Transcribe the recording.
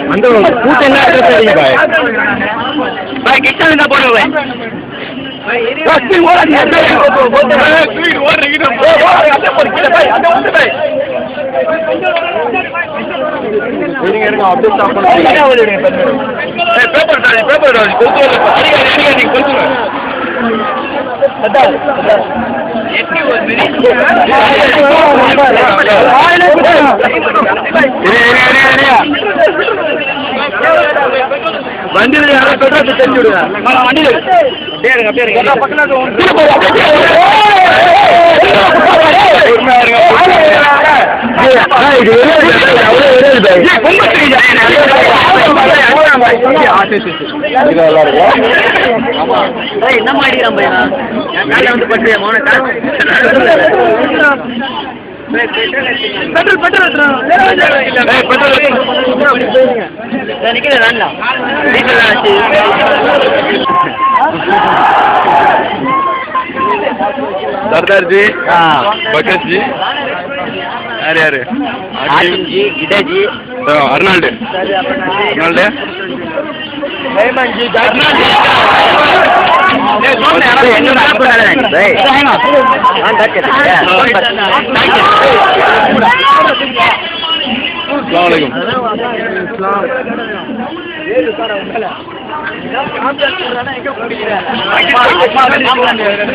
அந்த கூட்டம் என்ன போடுவேன் வண்டியில யாரோ சொல்றது தெரிஞ்சு விடுங்க வண்டியில என்ன மாடிக்கிறான் பையனா வந்து பட்டு பெட்ரோல் பெட்ரோல் सरदार जी भगत जी यार यार जी गिडा जी अर्नाल्ड अर्नाल्ड हेमंत जी अस्सलाम वालेकुम